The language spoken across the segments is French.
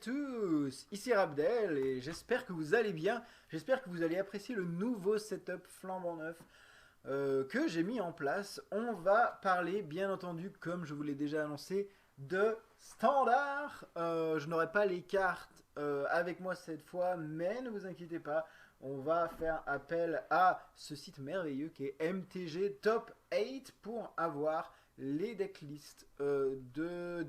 tous, ici Rabdel et j'espère que vous allez bien, j'espère que vous allez apprécier le nouveau setup flambant neuf que j'ai mis en place. On va parler bien entendu, comme je vous l'ai déjà annoncé, de standard. Je n'aurai pas les cartes avec moi cette fois, mais ne vous inquiétez pas, on va faire appel à ce site merveilleux qui est MTG Top 8 pour avoir les decklists de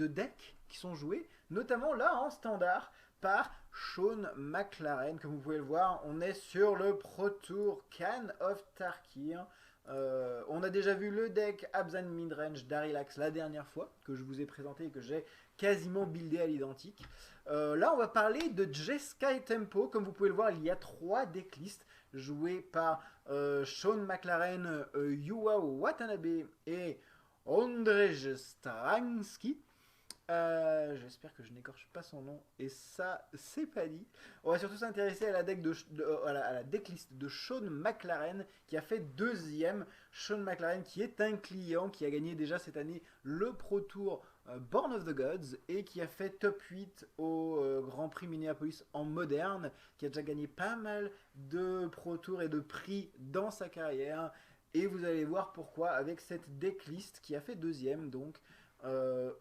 decks qui sont joués, notamment là en standard par Sean McLaren. Comme vous pouvez le voir, on est sur le Pro Tour Khan of Tarkir. On a déjà vu le deck Abzan Midrange d'Arilax la dernière fois que je vous ai présenté et que j'ai quasiment buildé à l'identique. Là, on va parler de Jeskai Tempo. Comme vous pouvez le voir, il y a 3 decklists joués par Sean McLaren, Yuao Watanabe et Ondrej Stransky. J'espère que je n'écorche pas son nom et ça c'est pas dit. On va surtout s'intéresser à la, à la decklist de Sean McLaren qui a fait deuxième. Sean McLaren qui est un client qui a gagné déjà cette année le Pro Tour Born of the Gods et qui a fait top 8 au Grand Prix Minneapolis en moderne, qui a déjà gagné pas mal de Pro Tours et de prix dans sa carrière. Et vous allez voir pourquoi avec cette decklist qui a fait deuxième donc.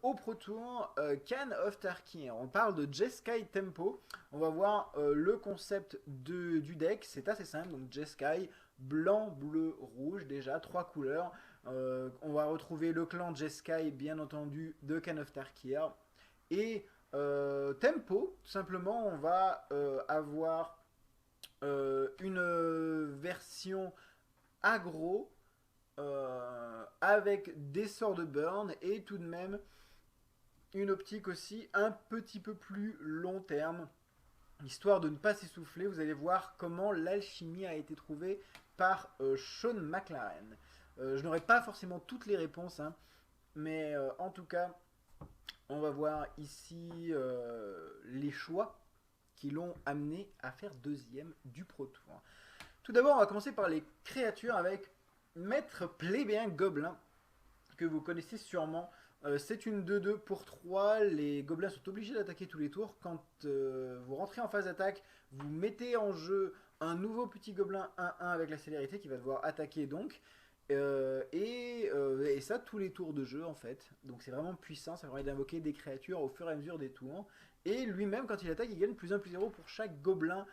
Au Pro Tour Khan of Tarkir. On parle de Jeskai Tempo. On va voir le concept du deck. C'est assez simple. Donc Jeskai, blanc, bleu, rouge, déjà 3 couleurs. On va retrouver le clan Jeskai, bien entendu, de Khan of Tarkir. Et Tempo, tout simplement, on va avoir une version aggro avec des sorts de burn et tout de même une optique aussi un petit peu plus long terme, histoire de ne pas s'essouffler. Vous allez voir comment l'alchimie a été trouvée par Sean McLaren. Je n'aurai pas forcément toutes les réponses, hein, mais en tout cas, on va voir ici les choix qui l'ont amené à faire deuxième du Pro Tour. Tout d'abord, on va commencer par les créatures avec Maître Plébéien Gobelin, que vous connaissez sûrement. C'est une 2-2 pour 3. Les gobelins sont obligés d'attaquer tous les tours. Quand vous rentrez en phase d'attaque, vous mettez en jeu un nouveau petit gobelin 1-1 avec la célérité qui va devoir attaquer donc. Et ça tous les tours de jeu en fait. Donc c'est vraiment puissant, ça permet d'invoquer des créatures au fur et à mesure des tours. Et lui-même quand il attaque, il gagne +1/+0 pour chaque gobelin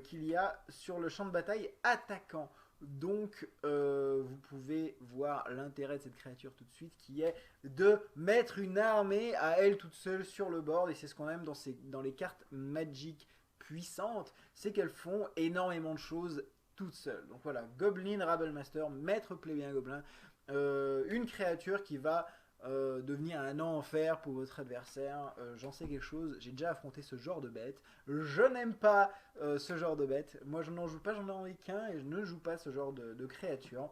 qu'il y a sur le champ de bataille attaquant. Donc vous pouvez voir l'intérêt de cette créature tout de suite qui est de mettre une armée à elle toute seule sur le board. Et c'est ce qu'on aime dans les cartes Magic puissantes, c'est qu'elles font énormément de choses toute seule. Donc voilà, Goblin Rabblemaster, Maître Plébéien Gobelin, une créature qui va devenir un enfer pour votre adversaire. J'en sais quelque chose, j'ai déjà affronté ce genre de bête. Je n'aime pas ce genre de bête. Moi je n'en joue pas, j'en ai qu'un et je ne joue pas ce genre de créature.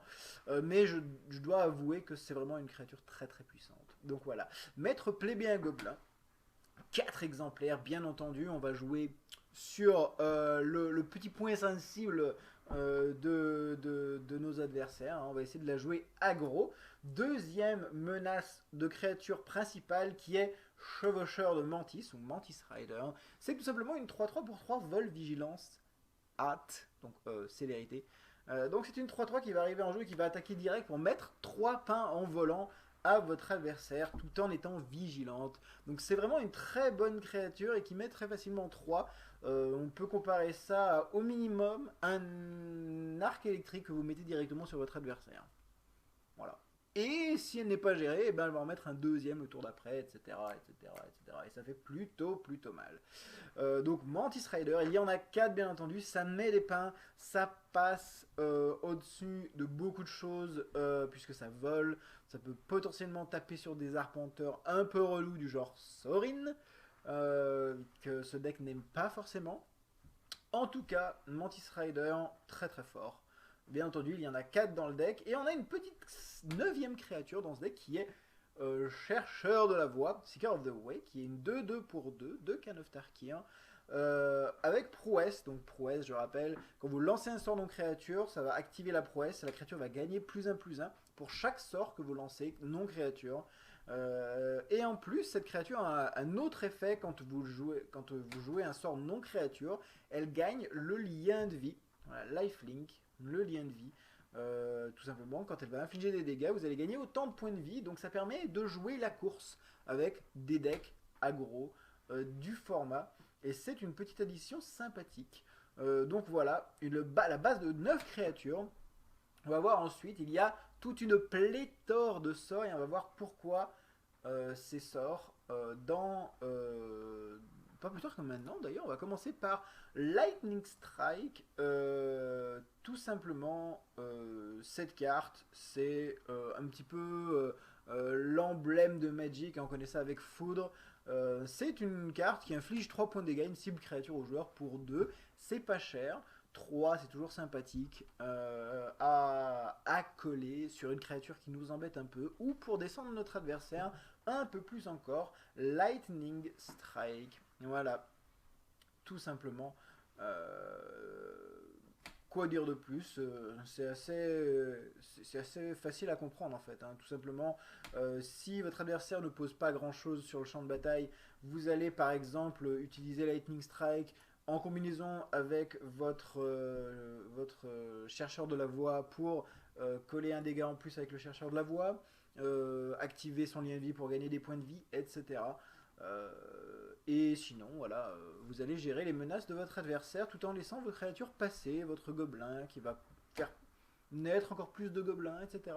Mais je dois avouer que c'est vraiment une créature très très puissante. Donc voilà, Maître Plébéien Gobelin, 4 exemplaires, bien entendu. On va jouer sur le petit point sensible de nos adversaires. On va essayer de la jouer aggro. Deuxième menace de créature principale qui est Chevaucheur de Mantis ou Mantis Rider. C'est tout simplement une 3-3 pour 3 vol vigilance hâte, donc célérité. Donc c'est une 3-3 qui va arriver en jeu et qui va attaquer direct pour mettre 3 pains en volant à votre adversaire tout en étant vigilante. Donc c'est vraiment une très bonne créature et qui met très facilement 3. On peut comparer ça au minimum à un arc électrique que vous mettez directement sur votre adversaire. Voilà. Et si elle n'est pas gérée, eh ben elle va en mettre un deuxième le tour d'après, etc., etc., etc. Et ça fait plutôt mal. Donc Mantis Rider, il y en a 4 bien entendu, ça met des pains, ça passe au-dessus de beaucoup de choses puisque ça vole, ça peut potentiellement taper sur des arpenteurs un peu relous du genre Sorin, que ce deck n'aime pas forcément. En tout cas, Mantis Rider, très très fort. Bien entendu, il y en a 4 dans le deck. Et on a une petite 9ème créature dans ce deck qui est Chercheur de la Voie, Seeker of the Way, qui est une 2-2 pour 2 de Khan of Tarkir. Avec prouesse, donc prouesse, je rappelle, quand vous lancez un sort non créature, ça va activer la prouesse. La créature va gagner +1/+1 pour chaque sort que vous lancez non créature. Et en plus, cette créature a un autre effet quand vous jouez un sort non créature. Elle gagne le lien de vie, voilà, lifelink, le lien de vie. Tout simplement, quand elle va infliger des dégâts, vous allez gagner autant de points de vie. Donc ça permet de jouer la course avec des decks aggro du format. Et c'est une petite addition sympathique. Donc voilà, la base de 9 créatures. On va voir ensuite, il y a toute une pléthore de sorts et on va voir pourquoi ces sorts pas plus tard que maintenant d'ailleurs. On va commencer par Lightning Strike. Tout simplement, cette carte, c'est un petit peu l'emblème de Magic. On connaît ça avec Foudre. C'est une carte qui inflige 3 points de dégâts, une cible créature au joueur pour 2. C'est pas cher. 3, c'est toujours sympathique à coller sur une créature qui nous embête un peu, ou pour descendre notre adversaire un peu plus encore. Lightning Strike. Voilà, tout simplement. Quoi dire de plus, c'est assez facile à comprendre en fait. Hein. Tout simplement, si votre adversaire ne pose pas grand chose sur le champ de bataille, vous allez par exemple utiliser Lightning Strike en combinaison avec votre chercheur de la voix pour coller un dégât en plus avec le chercheur de la voix, activer son lien de vie pour gagner des points de vie, etc. Et sinon, voilà, vous allez gérer les menaces de votre adversaire tout en laissant vos créatures passer, votre gobelin qui va faire naître encore plus de gobelins, etc.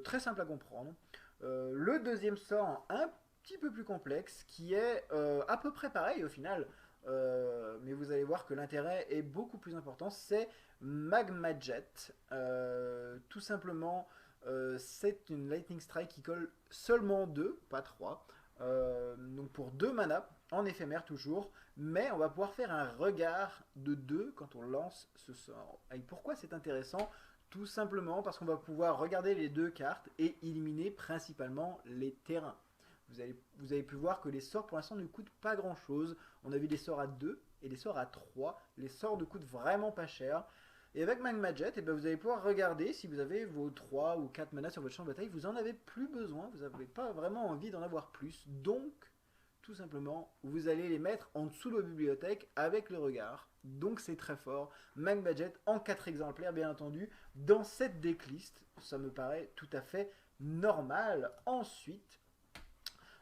Très simple à comprendre. Le deuxième sort, un petit peu plus complexe, qui est à peu près pareil au final, mais vous allez voir que l'intérêt est beaucoup plus important, c'est Magma Jet. Tout simplement, c'est une Lightning Strike qui colle seulement 2, pas 3. Donc pour 2 mana, en éphémère toujours, mais on va pouvoir faire un regard de 2 quand on lance ce sort. Et pourquoi c'est intéressant? Tout simplement parce qu'on va pouvoir regarder les 2 cartes et éliminer principalement les terrains. Vous avez pu voir que les sorts pour l'instant ne coûtent pas grand chose. On a vu des sorts à 2 et des sorts à 3. Les sorts ne coûtent vraiment pas cher. Et avec Magma Jet, eh ben vous allez pouvoir regarder si vous avez vos 3 ou 4 manas sur votre champ de bataille, vous n'en avez plus besoin, vous n'avez pas vraiment envie d'en avoir plus. Donc, tout simplement, vous allez les mettre en dessous de vos bibliothèques avec le regard. Donc c'est très fort. Magma Jet en 4 exemplaires, bien entendu. Dans cette decklist, ça me paraît tout à fait normal. Ensuite,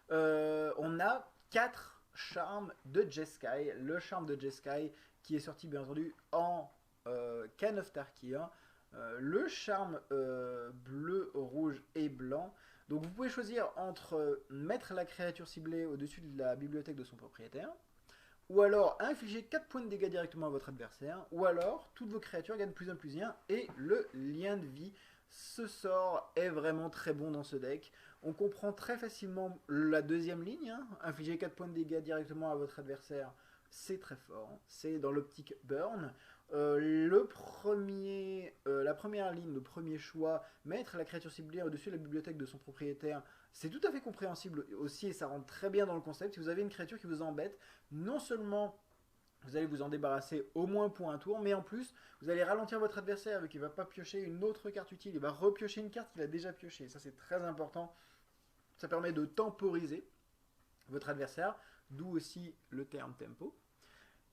on a 4 charmes de Jeskai. Le charme de Jeskai qui est sorti, bien entendu, en Can of Tarkir, le charme bleu, rouge et blanc. Donc vous pouvez choisir entre mettre la créature ciblée au-dessus de la bibliothèque de son propriétaire, ou alors infliger 4 points de dégâts directement à votre adversaire, ou alors toutes vos créatures gagnent plus 1 plus 1 et le lien de vie. Ce sort est vraiment très bon dans ce deck. On comprend très facilement la deuxième ligne, hein. Infliger 4 points de dégâts directement à votre adversaire, c'est très fort. C'est dans l'optique burn. La première ligne, le premier choix, mettre la créature ciblée au-dessus de la bibliothèque de son propriétaire, c'est tout à fait compréhensible aussi et ça rentre très bien dans le concept. Si vous avez une créature qui vous embête, non seulement vous allez vous en débarrasser au moins pour un tour, mais en plus, vous allez ralentir votre adversaire vu qu'il ne va pas piocher une autre carte utile, il va repiocher une carte qu'il a déjà piochée. Ça, c'est très important. Ça permet de temporiser votre adversaire, d'où aussi le terme tempo.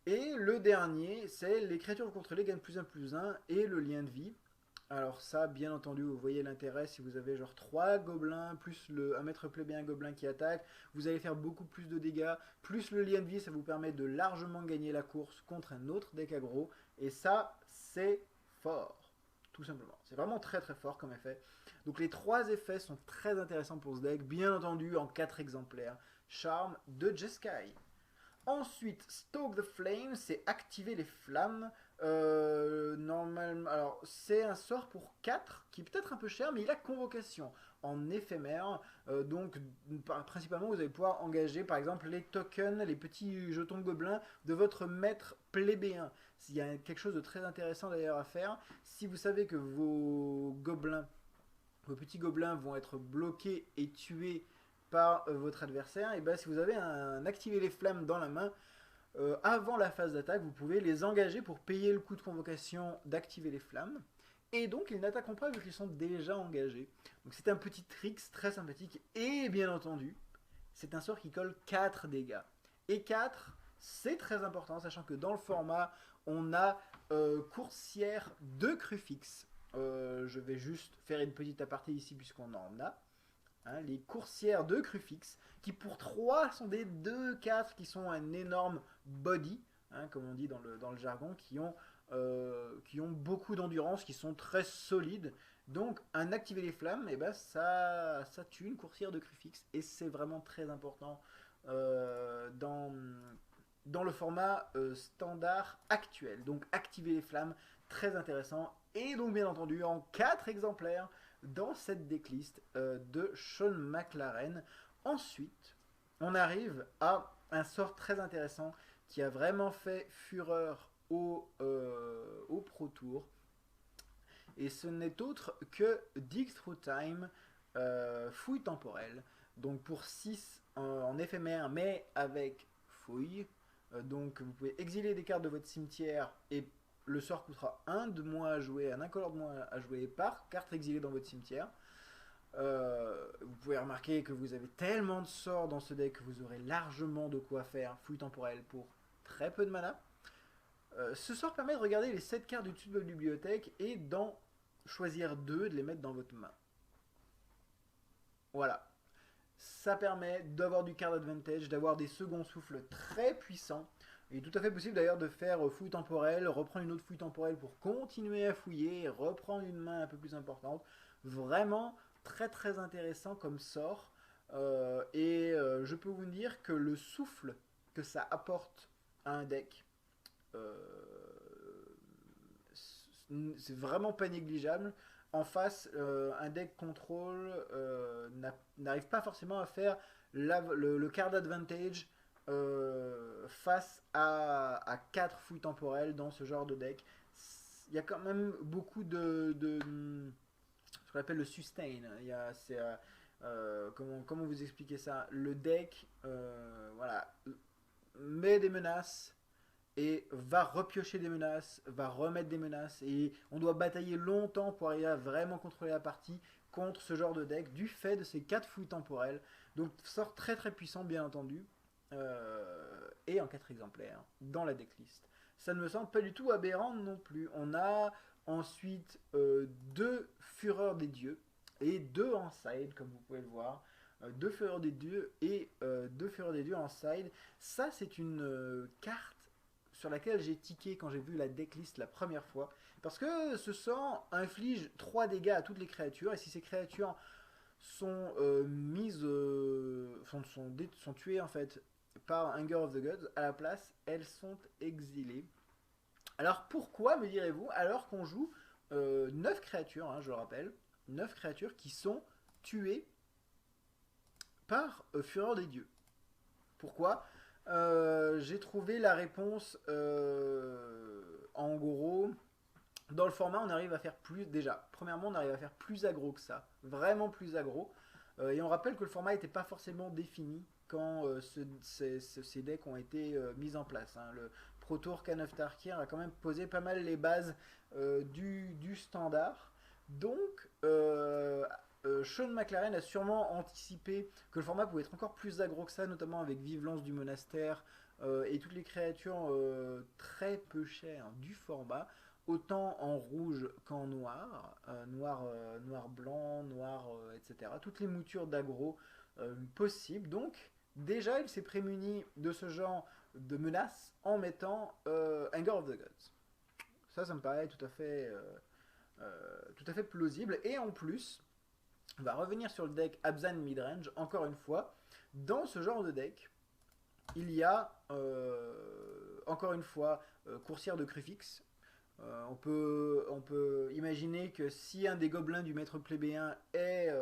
Et le dernier, c'est les créatures que vous contrôlez gagnent plus 1 plus 1 et le lien de vie. Alors ça, bien entendu, vous voyez l'intérêt, si vous avez genre 3 gobelins, plus un maître plébéien gobelin qui attaque, vous allez faire beaucoup plus de dégâts, plus le lien de vie, ça vous permet de largement gagner la course contre un autre deck aggro, et ça, c'est fort, tout simplement. C'est vraiment très très fort comme effet. Donc les 3 effets sont très intéressants pour ce deck, bien entendu en 4 exemplaires. Charme de Jeskai. Ensuite, Stoke the Flame, c'est activer les flammes. Normalement, alors c'est un sort pour 4 qui est peut-être un peu cher, mais il a convocation en éphémère. Donc, principalement, vous allez pouvoir engager par exemple les tokens, les petits jetons de gobelins de votre maître plébéien. Il y a quelque chose de très intéressant d'ailleurs à faire. Si vous savez que vos petits gobelins vont être bloqués et tués par votre adversaire, et ben si vous avez activer les flammes dans la main, avant la phase d'attaque, vous pouvez les engager pour payer le coût de convocation d'activer les flammes. Et donc ils n'attaqueront pas vu qu'ils sont déjà engagés. Donc c'est un petit trick très sympathique. Et bien entendu, c'est un sort qui colle 4 dégâts. Et 4, c'est très important, sachant que dans le format, on a coursière de Crufix. Je vais juste faire une petite aparté ici puisqu'on en a. Hein, les coursières de Crufix, qui pour 3 sont des 2-4 qui sont un énorme body, hein, comme on dit dans le jargon, qui ont beaucoup d'endurance, qui sont très solides. Donc, un activer les flammes, et ben, ça tue une coursière de Crufix. Et c'est vraiment très important dans le format standard actuel. Donc, activer les flammes, très intéressant. Et donc, bien entendu, en 4 exemplaires dans cette decklist de Sean McLaren. Ensuite, on arrive à un sort très intéressant qui a vraiment fait fureur au Pro Tour. Et ce n'est autre que Dig Through Time, fouille temporelle. Donc pour 6 en éphémère, mais avec fouille. Donc vous pouvez exiler des cartes de votre cimetière et le sort coûtera un de moins à jouer, un incolore de moins à jouer par carte exilée dans votre cimetière. Vous pouvez remarquer que vous avez tellement de sorts dans ce deck que vous aurez largement de quoi faire fouille temporelle pour très peu de mana. Ce sort permet de regarder les 7 cartes du dessus de votre bibliothèque et d'en choisir 2 de les mettre dans votre main. Voilà. Ça permet d'avoir du card advantage, d'avoir des seconds souffles très puissants. Il est tout à fait possible d'ailleurs de faire fouille temporelle, reprendre une autre fouille temporelle pour continuer à fouiller, reprendre une main un peu plus importante. Vraiment très très intéressant comme sort. Je peux vous dire que le souffle que ça apporte à un deck, c'est vraiment pas négligeable. En face, un deck contrôle n'arrive pas forcément à faire le card advantage face à 4 fouilles temporelles dans ce genre de deck. Il y a quand même beaucoup de ce qu'on appelle le sustain. Comment vous expliquer ça? Le deck voilà, met des menaces et va repiocher des menaces, va remettre des menaces, et on doit batailler longtemps pour arriver à vraiment contrôler la partie contre ce genre de deck, du fait de ces 4 fouilles temporelles. Donc sort très très puissant bien entendu, et en 4 exemplaires dans la decklist. Ça ne me semble pas du tout aberrant non plus. On a ensuite 2 Fureurs des Dieux, et 2 en side, comme vous pouvez le voir. 2 Fureurs des Dieux et 2 Fureurs des Dieux en side. Ça c'est une carte sur laquelle j'ai tiqué quand j'ai vu la decklist la première fois. Parce que ce sort inflige 3 dégâts à toutes les créatures. Et si ces créatures sont mises. Sont tuées en fait par Anger of the Gods, à la place, elles sont exilées. Alors pourquoi, me direz-vous, alors qu'on joue 9 créatures, hein, je le rappelle, 9 créatures qui sont tuées par Fureur des Dieux. Pourquoi? J'ai trouvé la réponse en gros. Dans le format, on arrive à faire plus. Déjà, premièrement, on arrive à faire plus aggro que ça. Vraiment plus aggro. Et on rappelle que le format n'était pas forcément défini quand ces decks ont été mis en place. Hein. Le Pro Tour K9 Tarkir a quand même posé pas mal les bases du standard. Donc, Sean McLaren a sûrement anticipé que le format pouvait être encore plus aggro que ça, notamment avec Vive Lance du Monastère et toutes les créatures très peu chères du format, autant en rouge qu'en noir, noir blanc, noir, etc. Toutes les moutures d'aggro possibles. Donc, déjà, il s'est prémuni de ce genre de menaces en mettant Anger of the Gods. Ça me paraît tout à fait plausible. Et en plus, on va revenir sur le deck Abzan Midrange, encore une fois. Dans ce genre de deck, il y a, encore une fois, Coursière de Crufix. On peut imaginer que si un des gobelins du maître plébéien est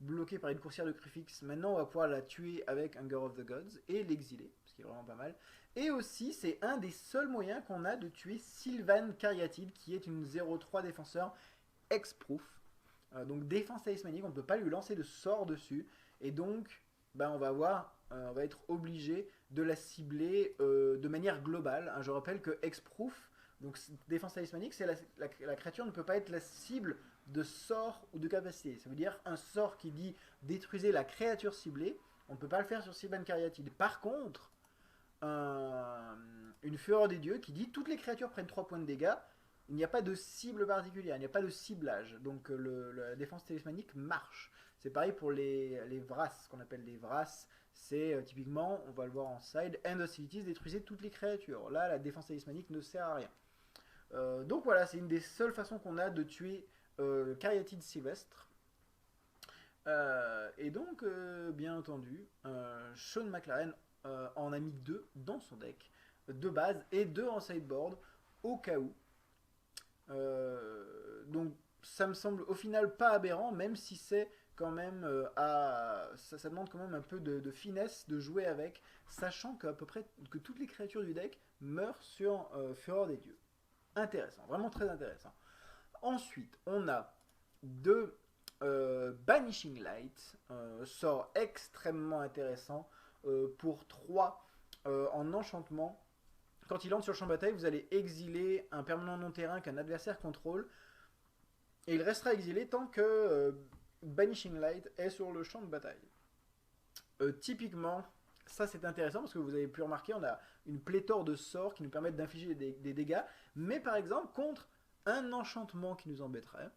bloqué par une Coursière de Crufix, maintenant on va pouvoir la tuer avec Anger of the Gods et l'exiler, ce qui est vraiment pas mal. Et aussi, c'est un des seuls moyens qu'on a de tuer Sylvan Caryatide, qui est une 0-3 défenseur Hexproof. Donc défense talismanique, on ne peut pas lui lancer de sort dessus. Et donc, on va être obligé de la cibler de manière globale. Je rappelle que Hexproof, Donc défense talismanique, c'est la créature ne peut pas être la cible de sort ou de capacité. Ça veut dire un sort qui dit détruisez la créature ciblée, on ne peut pas le faire sur Sylvan Caryatide. Par contre, une fureur des dieux qui dit toutes les créatures prennent 3 points de dégâts, il n'y a pas de cible particulière, il n'y a pas de ciblage. Donc la défense talismanique marche. C'est pareil pour les Vras, ce qu'on appelle les Vras. C'est typiquement, on va le voir en side, End Hostilities, détruisez toutes les créatures. Là, la défense talismanique ne sert à rien. Donc voilà, c'est une des seules façons qu'on a de tuer Caryatide Sylvestre. Et donc, bien entendu, Sean McLaren en a mis 2 dans son deck, de base, et 2 en sideboard, au cas où. Donc, ça me semble au final pas aberrant, même si c'est quand même ça demande quand même un peu de finesse de jouer avec, sachant qu'à peu près que toutes les créatures du deck meurent sur Fureur des Dieux. Intéressant, vraiment très intéressant. Ensuite, on a 2 Banishing Light, sort extrêmement intéressant pour 3 en enchantement. Quand il entre sur le champ de bataille, vous allez exiler un permanent non-terrain qu'un adversaire contrôle, et il restera exilé tant que Banishing Light est sur le champ de bataille. Typiquement, ça c'est intéressant parce que vous avez pu remarquer, on a une pléthore de sorts qui nous permettent d'infliger des dégâts, mais par exemple contre un enchantement qui nous embêterait,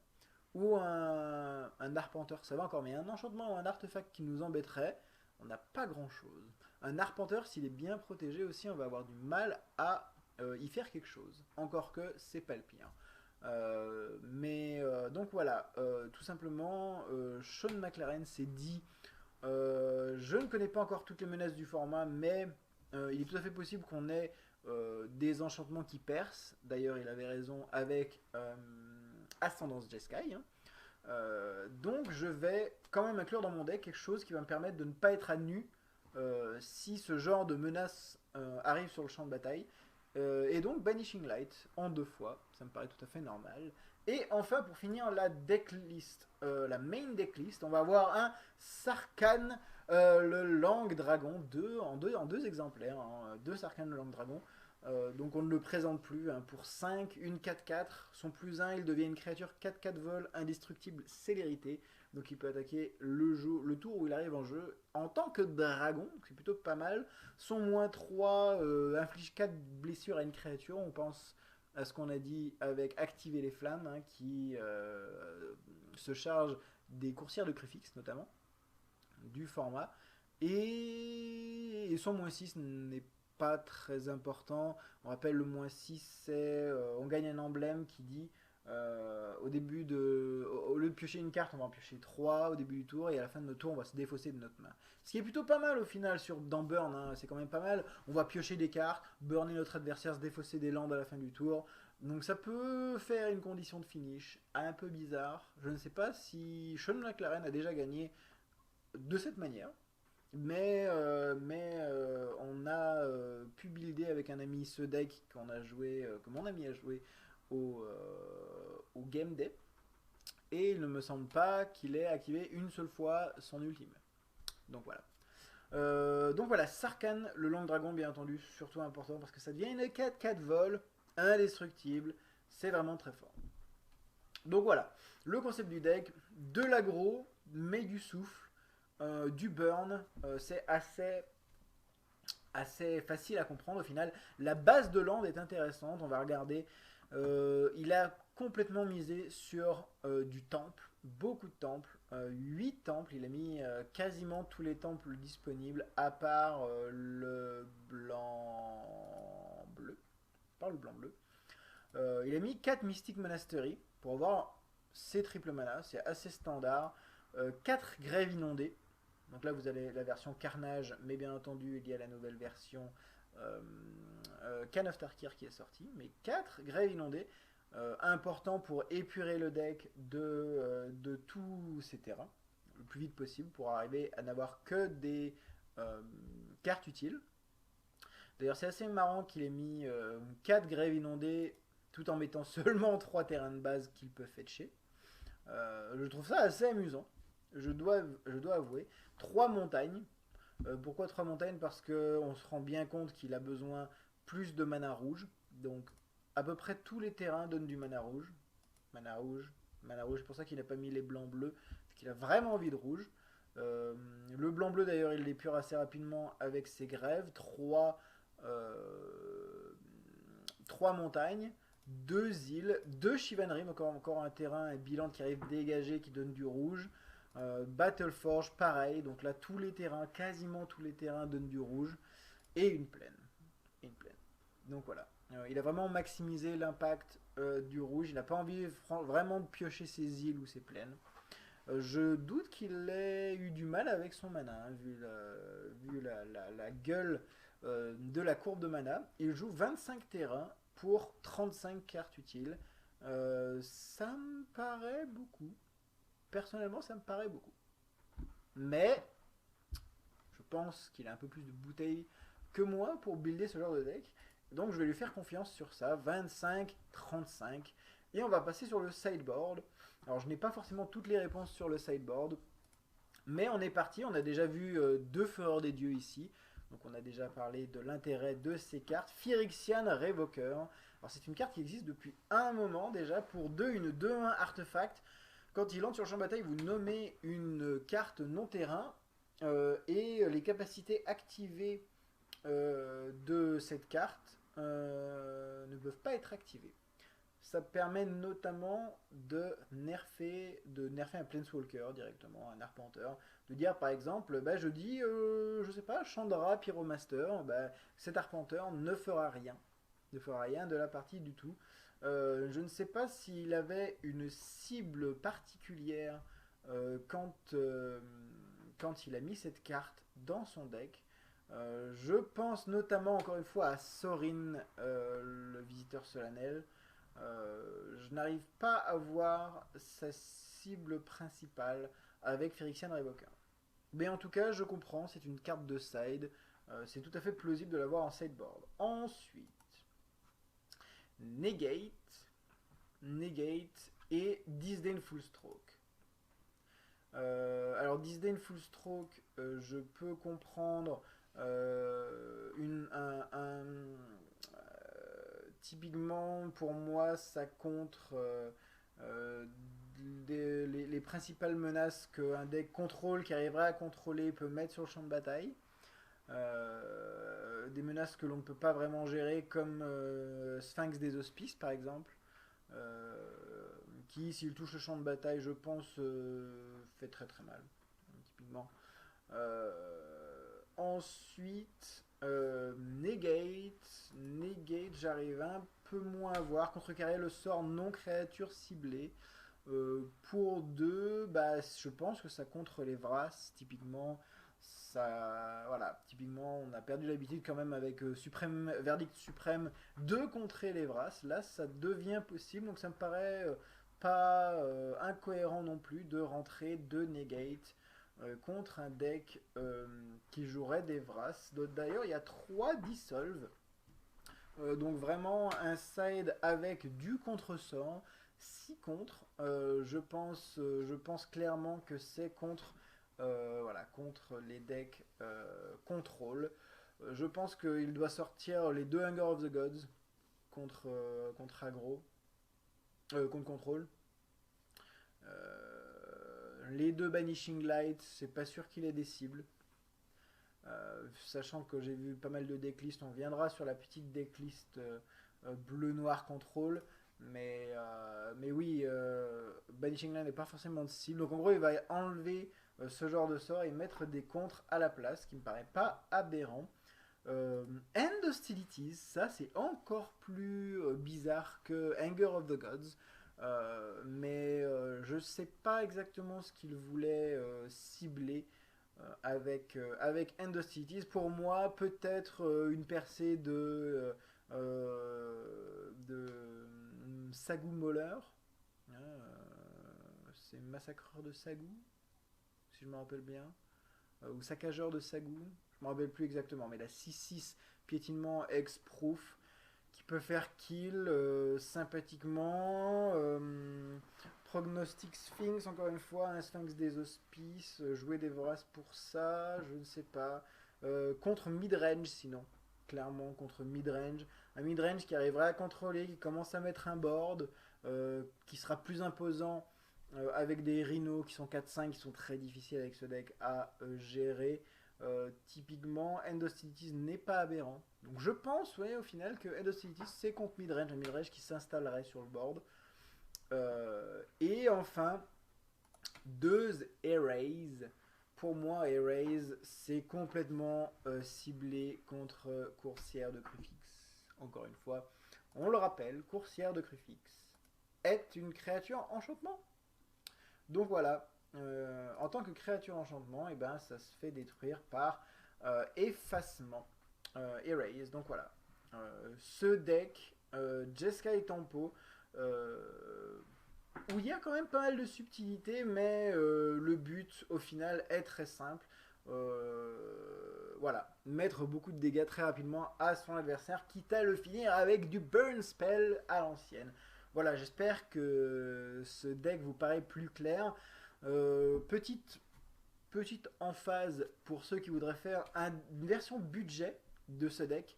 ou un arpenteur, ça va encore, mais un enchantement ou un artefact qui nous embêterait, on n'a pas grand chose. Un arpenteur, s'il est bien protégé aussi, on va avoir du mal à y faire quelque chose. Encore que c'est pas le pire. Donc voilà, tout simplement, Sean McLaren s'est dit je ne connais pas encore toutes les menaces du format, mais il est tout à fait possible qu'on ait des enchantements qui percent. D'ailleurs, il avait raison avec Ascendance Jeskai. Hein. Donc je vais quand même inclure dans mon deck quelque chose qui va me permettre de ne pas être à nu si ce genre de menace arrive sur le champ de bataille. Et donc Banishing Light en 2 fois, ça me paraît tout à fait normal. Et enfin pour finir la decklist, la main decklist, on va avoir un Sarkhan le Lang Dragon, en deux exemplaires, hein, 2 Sarkhan le Lang Dragon. Donc on ne le présente plus, hein, pour 5, une 4-4, son plus 1, il devient une créature 4-4 vol, indestructible, célérité, donc il peut attaquer le tour où il arrive en jeu, en tant que dragon, c'est plutôt pas mal, son moins 3 inflige 4 blessures à une créature, on pense à ce qu'on a dit avec activer les flammes, hein, qui se charge des coursières de Crufix notamment, du format, et son moins 6 n'est pas très important. On rappelle le moins 6, c'est on gagne un emblème qui dit au lieu de piocher une carte, on va en piocher 3 au début du tour, et à la fin de notre tour, on va se défausser de notre main. Ce qui est plutôt pas mal au final dans Burn, hein, c'est quand même pas mal. On va piocher des cartes, burner notre adversaire, se défausser des landes à la fin du tour. Donc ça peut faire une condition de finish un peu bizarre. Je ne sais pas si Sean McLaren a déjà gagné de cette manière. Mais on a pu builder avec un ami ce deck qu'on a joué, que mon ami a joué au Game Day. Et il ne me semble pas qu'il ait activé une seule fois son ultime. Donc voilà. Sarkhan, le Lang Dragon, bien entendu, surtout important parce que ça devient une 4-4 vol, indestructible. C'est vraiment très fort. Donc voilà, le concept du deck, de l'aggro, mais du souffle. Du burn, c'est assez facile à comprendre au final. La base de land est intéressante, on va regarder. Il a complètement misé sur du temple, beaucoup de temples, 8 temples, il a mis quasiment tous les temples disponibles à part le blanc bleu. Il a mis 4 Mystic Monastery pour avoir ses triple mana, c'est assez standard. 4 grèves inondées. Donc là vous avez la version Carnage, mais bien entendu il y a la nouvelle version Khan of Tarkir qui est sortie. Mais 4 grèves inondées, important pour épurer le deck de tous ces terrains le plus vite possible pour arriver à n'avoir que des cartes utiles. D'ailleurs c'est assez marrant qu'il ait mis 4 grèves inondées tout en mettant seulement 3 terrains de base qu'il peut fetcher. Je trouve ça assez amusant. Je dois avouer. 3 montagnes. Pourquoi 3 montagnes? Parce qu'on se rend bien compte qu'il a besoin plus de mana rouge. Donc À peu près tous les terrains donnent du mana rouge. Mana rouge, mana rouge. C'est pour ça qu'il n'a pas mis les blancs bleus. Parce qu'il a vraiment envie de rouge. Euh, le blanc bleu d'ailleurs, il l'épure assez rapidement avec ses grèves. Trois montagnes, deux îles, deux Chivanrim, encore un terrain, un bilan qui arrive dégagé qui donne du rouge. Battleforge, pareil. Donc là, tous les terrains, quasiment tous les terrains donnent du rouge. Et une plaine. Et une plaine. Donc voilà. Il a vraiment maximisé l'impact du rouge. Il n'a pas envie vraiment de piocher ses îles ou ses plaines. Je doute qu'il ait eu du mal avec son mana, hein, vu la gueule de la courbe de mana. Il joue 25 terrains pour 35 cartes utiles. Ça me paraît beaucoup. Personnellement, ça me paraît beaucoup. Mais je pense qu'il a un peu plus de bouteilles que moi pour builder ce genre de deck. Donc je vais lui faire confiance sur ça. 25, 35. Et on va passer sur le sideboard. Alors je n'ai pas forcément toutes les réponses sur le sideboard. Mais on est parti. On a déjà vu deux Fureurs des Dieux ici. Donc on a déjà parlé de l'intérêt de ces cartes. Phyrexian Revoker. Alors c'est une carte qui existe depuis un moment déjà. Pour 2, une 2-1 artefact. Quand il entre sur le champ de bataille, vous nommez une carte non terrain. Et les capacités activées de cette carte ne peuvent pas être activées. Ça permet notamment de nerfer un Planeswalker directement, un Arpenteur. De dire par exemple, bah, je dis, je sais pas, Chandra, Pyromaster, bah, cet Arpenteur ne fera rien. Ne fera rien de la partie du tout. Je ne sais pas s'il avait une cible particulière quand il a mis cette carte dans son deck. Je pense notamment encore une fois à Sorin, le visiteur solennel. Je n'arrive pas à voir sa cible principale avec Phyrexian Revoker. Mais en tout cas, je comprends, c'est une carte de side. C'est tout à fait plausible de l'avoir en sideboard. Ensuite, Negate et Disdainful Stroke. Alors Disdainful Stroke, je peux comprendre typiquement pour moi ça contre les principales menaces qu'un deck contrôle qui arriverait à contrôler peut mettre sur le champ de bataille. Des menaces que l'on ne peut pas vraiment gérer comme Sphinx des Hospices par exemple. Qui, s'il touche le champ de bataille, je pense, fait très très mal, typiquement. Ensuite, Negate, j'arrive un peu moins à voir. Contrecarrer le sort non créature ciblée. Pour 2, bah, je pense que ça contre les Vras, typiquement. Ça, voilà, typiquement, on a perdu l'habitude quand même avec Verdict Suprême de contrer les Vras. Là, ça devient possible, donc ça me paraît pas incohérent non plus de rentrer de Negate contre un deck qui jouerait des Vras. D'ailleurs, il y a 3 Dissolve. Donc vraiment un side avec du contre-sort. 6 contre. Je pense clairement que c'est contre les decks contrôle. Je pense qu'il doit sortir les 2 Hunger of the Gods contre aggro, contre contrôle. Les 2 Banishing Light, c'est pas sûr qu'il ait des cibles. Sachant que j'ai vu pas mal de decklists, on viendra sur la petite decklist bleu-noir contrôle. Mais oui, Banishing Light n'est pas forcément de cible. Donc en gros, il va enlever ce genre de sort et mettre des contres à la place, ce qui me paraît pas aberrant. End Hostilities, ça c'est encore plus bizarre que Anger of the Gods. Mais je sais pas exactement ce qu'il voulait cibler avec End Hostilities. Pour moi, peut-être une percée de Sagou Mauler. C'est Massacreur de Sagou, si je me rappelle bien. Ou Saccageur de Sagou. Je me rappelle plus exactement. Mais la 6-6 piétinement ex-proof qui peut faire kill sympathiquement. Prognostic Sphinx, encore une fois, un Sphinx des Hospices. Jouer des Voraces pour ça, je ne sais pas. Contre midrange, sinon. Clairement, contre midrange. un midrange qui arrivera à contrôler, qui commence à mettre un board, qui sera plus imposant avec des rhinos qui sont 4-5, qui sont très difficiles avec ce deck à gérer. Typiquement, End Hostilities n'est pas aberrant. Donc je pense, ouais, au final, que End Hostilities c'est contre midrange, un midrange qui s'installerait sur le board. Et enfin, deux Erase. Pour moi, Erase, c'est complètement ciblé contre Coursière de Crufix. Encore une fois, on le rappelle, Coursière de Crufix est une créature enchantement. Donc voilà, en tant que créature enchantement, et ben, ça se fait détruire par effacement, Erase. Donc voilà, ce deck, Jeskai Tempo, où il y a quand même pas mal de subtilité, mais le but au final est très simple. Voilà, mettre beaucoup de dégâts très rapidement à son adversaire, quitte à le finir avec du burn spell à l'ancienne. Voilà, j'espère que ce deck vous paraît plus clair. Petite emphase pour ceux qui voudraient faire une version budget de ce deck.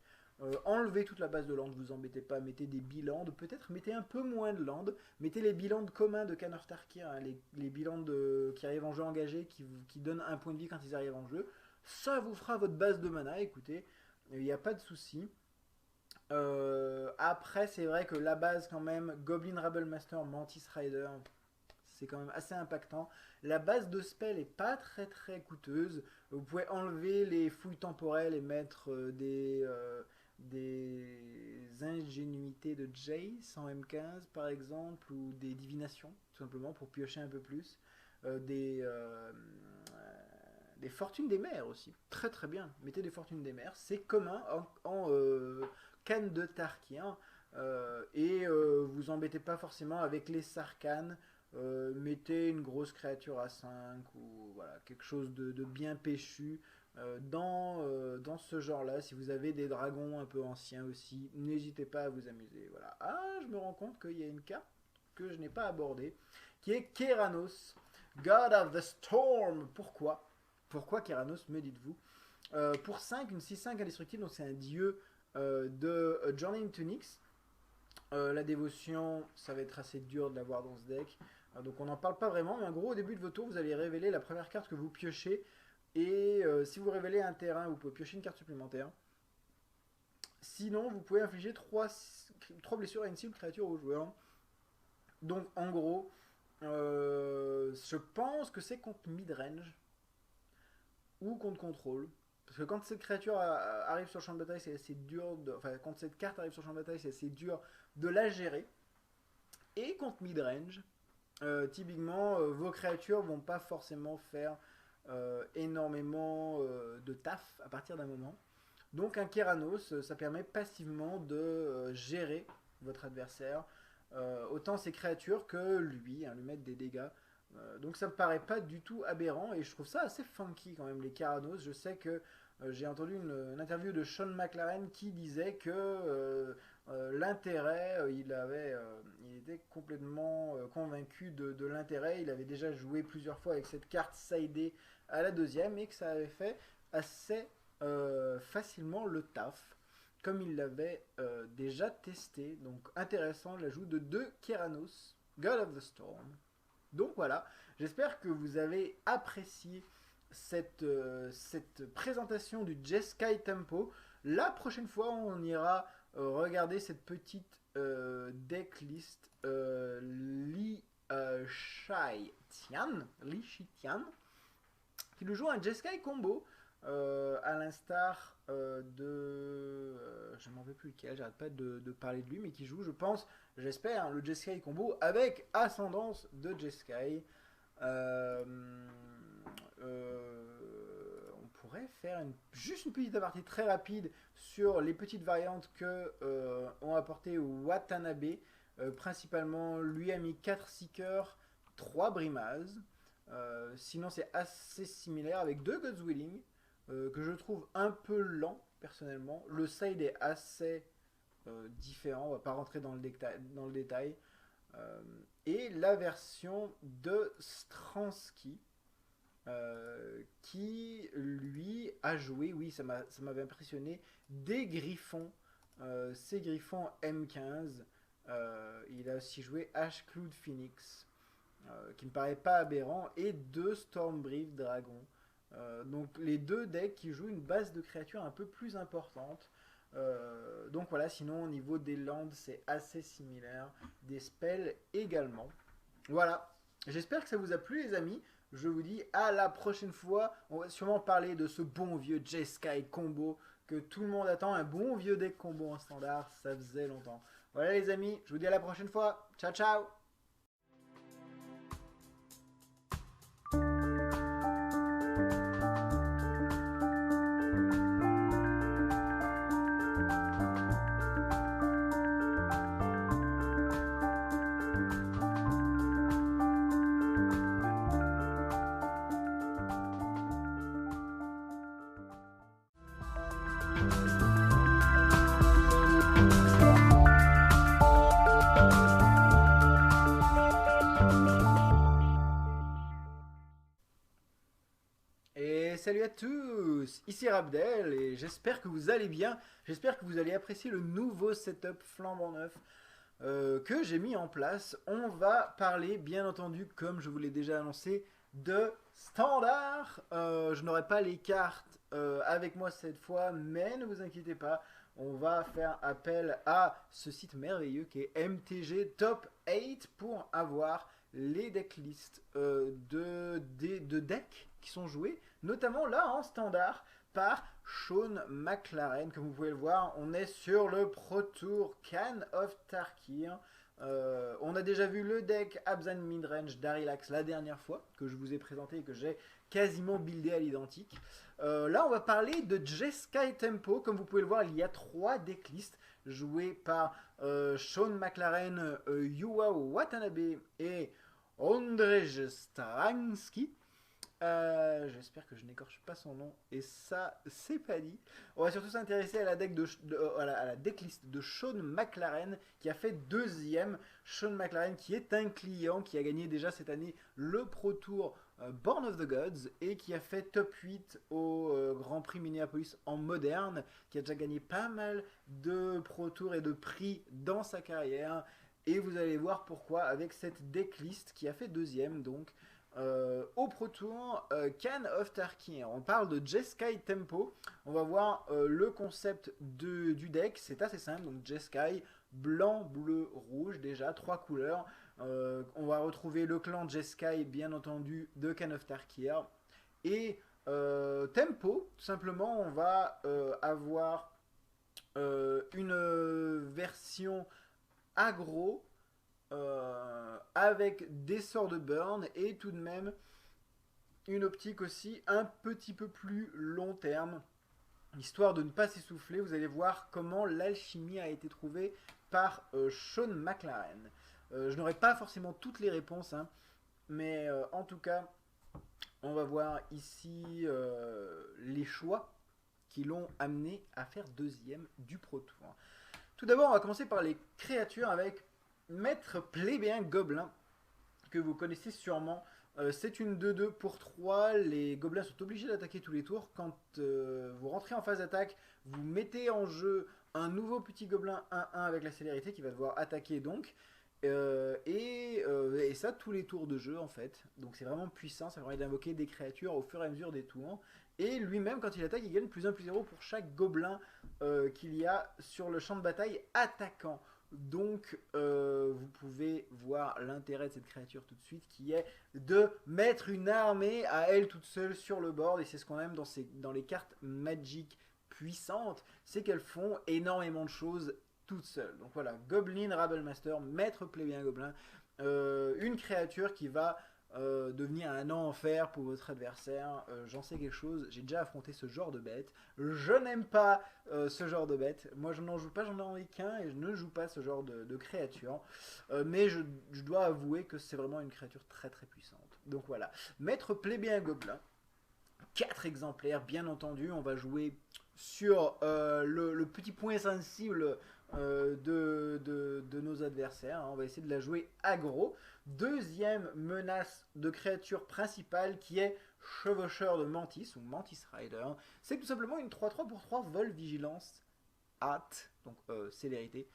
Enlevez toute la base de land, vous embêtez pas, mettez des bilans, peut-être mettez un peu moins de land, mettez les bilans communs de Khan of Tarkir, hein, les bilans qui arrivent en jeu engagé, qui donnent un point de vie quand ils arrivent en jeu. Ça vous fera votre base de mana, écoutez, il n'y a pas de souci. Après, c'est vrai que la base, quand même, Goblin Rabble Master, Mantis Rider, c'est quand même assez impactant. La base de spell est pas très très coûteuse. Vous pouvez enlever les fouilles temporelles et mettre des ingénuités de Jace en M15 par exemple, ou des divinations, tout simplement pour piocher un peu plus. Euh, des, euh, des fortunes des mers aussi, très très bien. Mettez des fortunes des mers, c'est commun en canne de Tarkir. Et vous embêtez pas forcément avec les Sarkanes. Mettez une grosse créature à 5 ou voilà, quelque chose de bien péchu dans ce genre-là. Si vous avez des dragons un peu anciens aussi, n'hésitez pas à vous amuser. Voilà. Ah, je me rends compte qu'il y a une carte que je n'ai pas abordée, qui est Keranos, God of the Storm. Pourquoi Keranos, me dites-vous? Pour 5, une 6-5 indestructible, donc c'est un dieu de Journey into Nyx. La dévotion, ça va être assez dur de l'avoir dans ce deck. Donc on n'en parle pas vraiment, mais en gros, au début de votre tour, vous allez révéler la première carte que vous piochez. Et si vous révélez un terrain, vous pouvez piocher une carte supplémentaire. Sinon, vous pouvez infliger 3 blessures à une cible créature au joueur. Donc en gros, je pense que c'est contre midrange ou contre contrôle. Parce que quand cette créature arrive sur le champ de bataille, c'est assez dur enfin, quand cette carte arrive sur le champ de bataille, c'est assez dur de la gérer. Et contre midrange, typiquement, vos créatures vont pas forcément faire énormément de taf à partir d'un moment. Donc un Keranos, ça permet passivement de gérer votre adversaire, autant ses créatures que lui, hein, lui mettre des dégâts. Donc ça me paraît pas du tout aberrant et je trouve ça assez funky quand même les Keranos. Je sais que j'ai entendu une interview de Sean McLaren qui disait que l'intérêt, il était complètement convaincu de l'intérêt. Il avait déjà joué plusieurs fois avec cette carte sidée à la deuxième et que ça avait fait assez facilement le taf, comme il l'avait déjà testé. Donc intéressant l'ajout de 2 Keranos, God of the Storm. Donc voilà, j'espère que vous avez apprécié cette présentation du Jeskai Tempo. La prochaine fois, on ira regarder cette petite decklist Li Shitian, qui nous joue un Jeskai combo. À l'instar je m'en veux plus lequel, j'arrête pas de parler de lui, mais qui joue, je pense, j'espère, hein, le Jeskai combo avec ascendance de Jeskai. Euh, on pourrait faire juste une petite aparté très rapide sur les petites variantes que ont apporté Watanabe. Principalement, lui a mis 4 Seekers, 3 Brimaz. Sinon, c'est assez similaire avec 2 God's Willing, que je trouve un peu lent personnellement. Le side est assez différent, on va pas rentrer dans le détail. Et la version de Stransky, qui lui a joué, oui ça m'avait impressionné, des griffons c'est Griffon M15. Il a aussi joué Ashcloud Phoenix, qui me paraît pas aberrant, et deux Stormbrief Dragon. Donc les deux decks qui jouent une base de créatures un peu plus importante. Donc voilà, sinon au niveau des lands c'est assez similaire, des spells également. Voilà, j'espère que ça vous a plu les amis. Je vous dis à la prochaine fois. On va sûrement parler de ce bon vieux Jeskai combo que tout le monde attend. Un bon vieux deck combo en standard, ça faisait longtemps. Voilà les amis, je vous dis à la prochaine fois. Ciao ciao. Et salut à tous, ici Rabdel et j'espère que vous allez bien, j'espère que vous allez apprécier le nouveau setup flambant neuf que j'ai mis en place. On va parler bien entendu, comme je vous l'ai déjà annoncé, de standard. Je n'aurai pas les cartes avec moi cette fois, mais ne vous inquiétez pas, on va faire appel à ce site merveilleux qui est MTG Top 8 pour avoir les decklists de decks qui sont joués, notamment là en standard par Sean McLaren. Comme vous pouvez le voir, on est sur le Pro Tour Khan of Tarkir. On a déjà vu le deck Abzan Midrange d'Arilax la dernière fois que je vous ai présenté et que j'ai quasiment buildé à l'identique. Là on va parler de Jeskai Tempo. Comme vous pouvez le voir, il y a 3 decklists joués par Sean McLaren, Yuao Watanabe et Ondrej Stransky. J'espère que je n'écorche pas son nom et ça c'est pas dit. On va surtout s'intéresser à la à la decklist de Sean McLaren qui a fait deuxième. Sean McLaren qui est un client qui a gagné déjà cette année le Pro Tour Born of the Gods et qui a fait top 8 au Grand Prix Minneapolis en moderne, qui a déjà gagné pas mal de Pro Tour et de prix dans sa carrière. Et vous allez voir pourquoi avec cette decklist qui a fait deuxième donc. Au Pro Tour Khan of Tarkir. On parle de Jeskai Tempo. On va voir le concept du deck. C'est assez simple. Donc Jeskai, blanc, bleu, rouge, déjà 3 couleurs. On va retrouver le clan Jeskai, bien entendu, de Khan of Tarkir. Et Tempo, tout simplement, on va avoir une version aggro. Avec des sorts de burn et tout de même une optique aussi un petit peu plus long terme, histoire de ne pas s'essouffler. Vous allez voir comment l'alchimie a été trouvée par Sean McLaren. Je n'aurai pas forcément toutes les réponses, hein, mais en tout cas, on va voir ici les choix qui l'ont amené à faire deuxième du Pro Tour. Tout d'abord, on va commencer par les créatures avec Maître Plébéien Gobelin, que vous connaissez sûrement. C'est une 2-2 pour 3. Les gobelins sont obligés d'attaquer tous les tours. Quand vous rentrez en phase d'attaque, vous mettez en jeu un nouveau petit gobelin 1-1 avec la célérité qui va devoir attaquer donc. Et ça tous les tours de jeu en fait. Donc c'est vraiment puissant, ça permet d'invoquer des créatures au fur et à mesure des tours. Et lui-même quand il attaque, il gagne +1/+0 pour chaque gobelin qu'il y a sur le champ de bataille attaquant. Donc vous pouvez voir l'intérêt de cette créature tout de suite, qui est de mettre une armée à elle toute seule sur le board. Et c'est ce qu'on aime dans les cartes Magic puissantes, c'est qu'elles font énormément de choses toutes seules. Donc voilà, Goblin Rabblemaster, Maître Plébéien Gobelin, une créature qui va devenir un enfer pour votre adversaire. J'en sais quelque chose, j'ai déjà affronté ce genre de bête. Je n'aime pas ce genre de bête. Moi je n'en joue pas, j'en ai qu'un et je ne joue pas ce genre de créature. Mais je dois avouer que c'est vraiment une créature très très puissante. Donc voilà, Maître Plébéien Gobelin, 4 exemplaires bien entendu. On va jouer sur le petit point sensible de nos adversaires. On va essayer de la jouer aggro. Deuxième menace de créature principale qui est Chevaucheur de Mantis ou Mantis Rider. C'est tout simplement une 3-3 pour 3 vol vigilance hâte. donc célérité.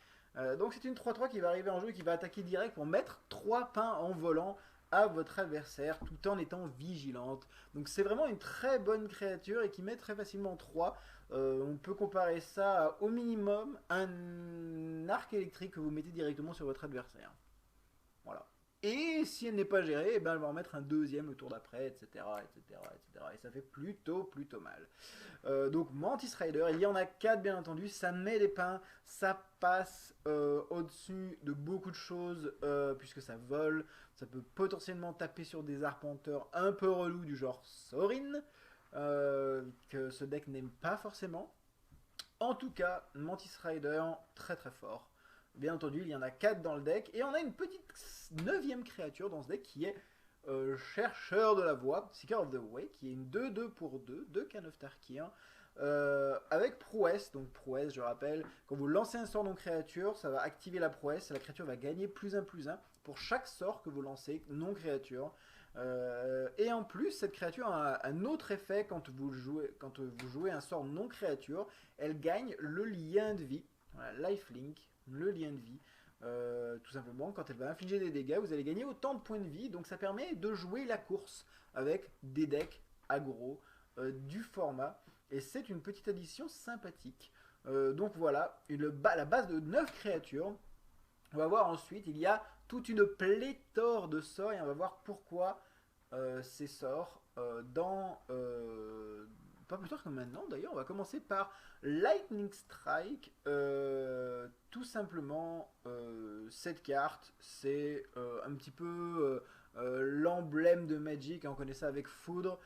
Donc c'est une 3-3 qui va arriver en jeu et qui va attaquer direct pour mettre 3 pains en volant à votre adversaire tout en étant vigilante. Donc c'est vraiment une très bonne créature et qui met très facilement 3. On peut comparer ça au minimum un arc électrique que vous mettez directement sur votre adversaire. Voilà. Et si elle n'est pas gérée, eh ben elle va en mettre un deuxième le tour d'après, etc., etc., etc. Et ça fait plutôt mal. Donc Mantis Rider, il y en a 4 bien entendu, ça met des pains, ça passe au-dessus de beaucoup de choses puisque ça vole, ça peut potentiellement taper sur des arpenteurs un peu relous du genre Sorin, que ce deck n'aime pas forcément. En tout cas, Mantis Rider, très fort. Bien entendu, il y en a 4 dans le deck, et on a une petite 9ème créature dans ce deck qui est Chercheur de la Voie, Seeker of the Way, qui est une 2-2 pour 2, 2 Can of Tarkir, avec prouesse. Donc prouesse, je rappelle, quand vous lancez un sort non créature, ça va activer la prouesse, et la créature va gagner +1/+1 pour chaque sort que vous lancez non créature. Et en plus, cette créature a un autre effet quand vous jouez un sort non créature, elle gagne le lien de vie, voilà, lifelink, le lien de vie. Tout simplement, quand elle va infliger des dégâts, vous allez gagner autant de points de vie, donc ça permet de jouer la course avec des decks aggro du format, et c'est une petite addition sympathique. Donc voilà, la base de 9 créatures. On va voir ensuite, il y a toute une pléthore de sorts, et on va voir pourquoi ces sorts pas plus tard que maintenant d'ailleurs. On va commencer par Lightning Strike. Tout simplement, cette carte, c'est un petit peu l'emblème de Magic. On connaît ça avec Foudre.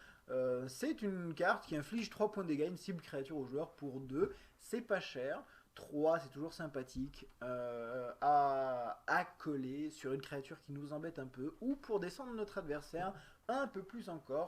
C'est une carte qui inflige 3 points de dégâts, une cible créature au joueur pour 2. C'est pas cher. 3, c'est toujours sympathique à coller sur une créature qui nous embête un peu, ou pour descendre notre adversaire un peu plus encore.